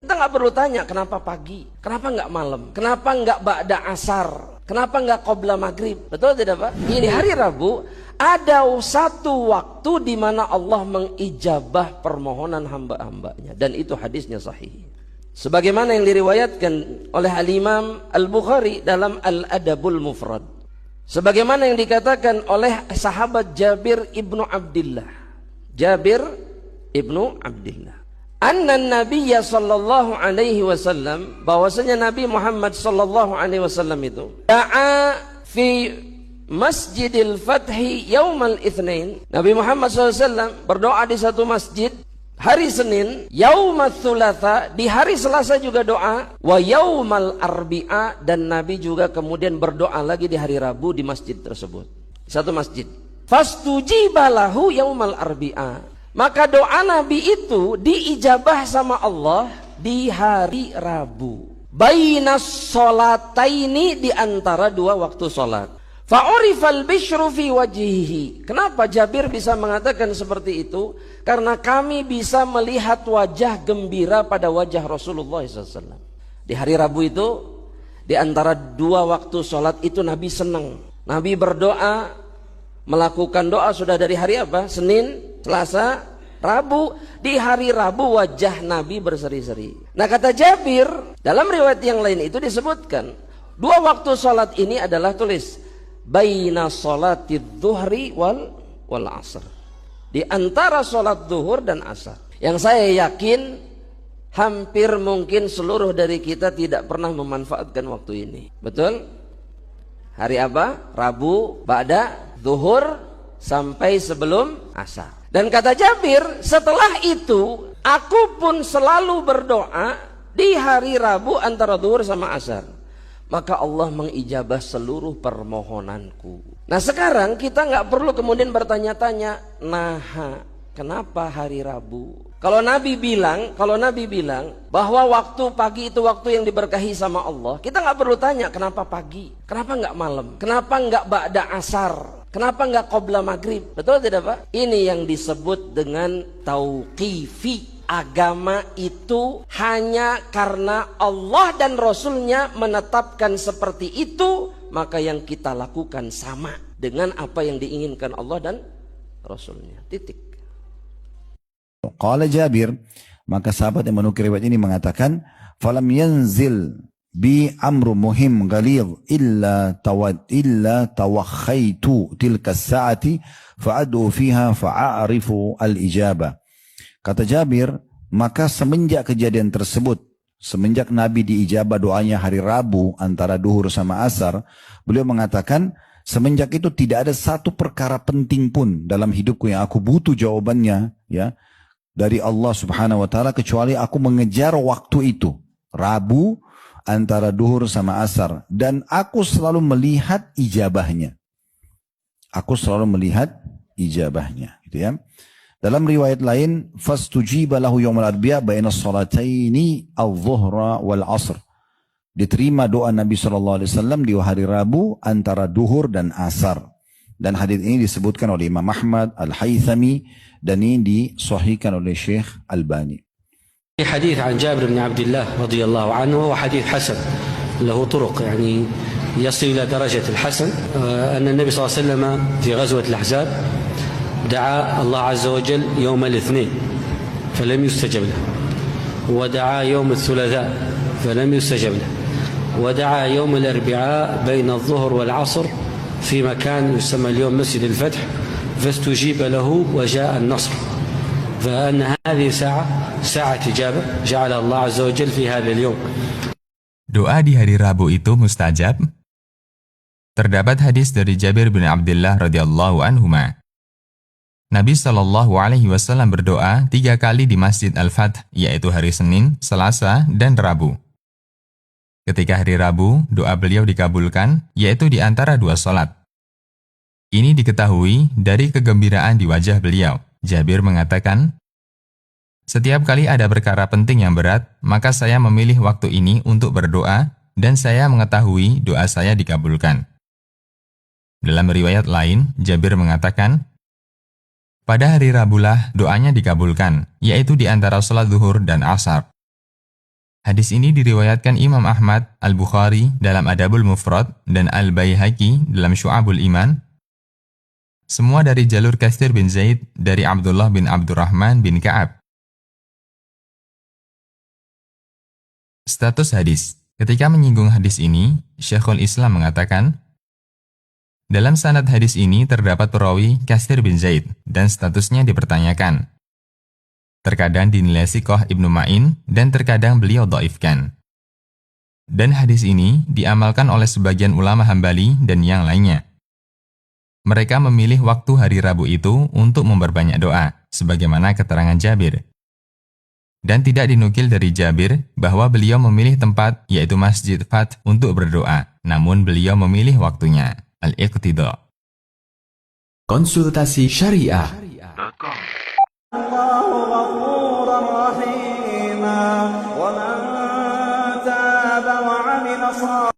Kita nggak perlu tanya kenapa pagi, kenapa nggak malam, kenapa nggak ba'da asar, kenapa nggak qabla maghrib. Betul tidak Pak? Ini hari Rabu ada satu waktu di mana Allah mengijabah permohonan hamba-hambanya, dan itu hadisnya sahih. Sebagaimana yang diriwayatkan oleh Al-Imam Al-Bukhari dalam Al-Adabul Mufrad. Sebagaimana yang dikatakan oleh sahabat Jabir ibnu Abdillah. Jabir ibnu Abdillah. Anna Nabiyya sallallahu alaihi wasallam, bahwasanya Nabi Muhammad sallallahu alaihi wasallam itu da'a fi Masjidil Fathi yaumal Itsnain. Nabi Muhammad SAW berdoa di satu masjid hari Senin, yaumal Tsulatsa, di hari Selasa juga doa, wa yaumal Arbi'a, dan Nabi juga kemudian berdoa lagi di hari Rabu di masjid tersebut. Satu masjid. Fastujiba lahu yaumal Arbi'a. Maka doa Nabi itu diijabah sama Allah di hari Rabu. Bainas sholataini, di antara dua waktu sholat. Fa'urifal bishru fi wajhihi. Kenapa Jabir bisa mengatakan seperti itu? Karena kami bisa melihat wajah gembira pada wajah Rasulullah SAW. Di hari Rabu itu, di antara dua waktu sholat itu Nabi senang. Nabi berdoa, melakukan doa sudah dari hari apa? Senin, Selasa, Rabu. Di hari Rabu wajah Nabi berseri-seri. Nah, kata Jabir, dalam riwayat yang lain itu disebutkan, dua waktu sholat ini adalah, tulis, baina sholatid dhuhri wal asr, di antara sholat zuhur dan asar. Yang saya yakin hampir mungkin seluruh dari kita tidak pernah memanfaatkan waktu ini. Betul? Hari apa? Rabu ba'da zuhur sampai sebelum asar. Dan kata Jabir, setelah itu aku pun selalu berdoa di hari Rabu antara zuhur sama asar. Maka Allah mengijabah seluruh permohonanku. Nah, sekarang kita nggak perlu kemudian bertanya-tanya, nah, kenapa hari Rabu? Kalau Nabi bilang bahwa waktu pagi itu waktu yang diberkahi sama Allah, kita nggak perlu tanya kenapa pagi, kenapa nggak malam, kenapa nggak ba'da asar, kenapa nggak qabla maghrib. Betul tidak Pak? Ini yang disebut dengan tauqifi. Agama itu hanya karena Allah dan Rasulnya menetapkan seperti itu, maka yang kita lakukan sama dengan apa yang diinginkan Allah dan Rasulnya. Titik. Qala Jabir, maka sahabat yang menukil riwayat ini mengatakan, falam yanzil bi amru muhim ghalidh illa tawakhaitu tilka as-sa'ati fa'adu fiha fa'arifu al-ijabah. Kata Jabir, maka semenjak kejadian tersebut, semenjak Nabi diijabah doanya hari Rabu antara duhur sama asar, beliau mengatakan, semenjak itu tidak ada satu perkara penting pun dalam hidupku yang aku butuh jawabannya, ya, dari Allah Subhanahu wa taala, kecuali aku mengejar waktu itu, Rabu antara duhur sama asar, dan aku selalu melihat ijabahnya. Aku selalu melihat ijabahnya, gitu ya. Dalam riwayat lain, fastujiba lahu yaumal arbi'a baina sholataini adh-dhuhra wal 'ashr. Diterima doa Nabi SAW di hari Rabu antara duhur dan asar. Dan hadis ini disebutkan oleh Imam Ahmad, Al-Haythami, dan ini disahihkan oleh Syekh Albani. حديث عن جابر بن عبد الله رضي الله عنه وهو حديث حسن له طرق يعني يصل إلى درجة الحسن أن النبي صلى الله عليه وسلم في غزوة الأحزاب دعا الله عز وجل يوم الاثنين فلم يستجب له، ودعا يوم الثلاثاء فلم يستجب له، ودعا يوم الأربعاء بين الظهر والعصر في مكان يسمى اليوم مسجد الفتح فاستجيب له وجاء النصر. فأن هذه ساعة إجابة جعلها الله عز وجل في هذا اليوم. Doa di hari Rabu itu mustajab? Terdapat hadis dari Jabir bin Abdullah radhiyallahu anhuma. Nabi Shallallahu alaihi wasallam berdoa 3 kali di Masjid Al-Fath, yaitu hari Senin, Selasa, dan Rabu. Ketika hari Rabu, doa beliau dikabulkan, yaitu di antara 2 sholat. Ini diketahui dari kegembiraan di wajah beliau. Jabir mengatakan, setiap kali ada perkara penting yang berat, maka saya memilih waktu ini untuk berdoa, dan saya mengetahui doa saya dikabulkan. Dalam riwayat lain, Jabir mengatakan, pada hari Rabulah doanya dikabulkan, yaitu di antara sholat zuhur dan asar. Hadis ini diriwayatkan Imam Ahmad, Al-Bukhari dalam Adabul Mufrad dan Al-Baihaqi dalam Syu'abul Iman. Semua dari jalur Katsir bin Zaid dari Abdullah bin Abdurrahman bin Ka'ab. Status hadis. Ketika menyinggung hadis ini, Syekhul Islam mengatakan, dalam sanad hadis ini terdapat perawi Katsir bin Zaid dan statusnya dipertanyakan. Terkadang dinilai Siqah Ibnu Ma'in dan terkadang beliau dhaifkan. Dan hadis ini diamalkan oleh sebagian ulama Hambali dan yang lainnya. Mereka memilih waktu hari Rabu itu untuk memperbanyak doa, sebagaimana keterangan Jabir. Dan tidak dinukil dari Jabir bahwa beliau memilih tempat, yaitu Masjid Fath, untuk berdoa. Namun beliau memilih waktunya. Al-Iqtida. Konsultasi Syariah. Allahu ghafuran rahima wa man taba wa 'amila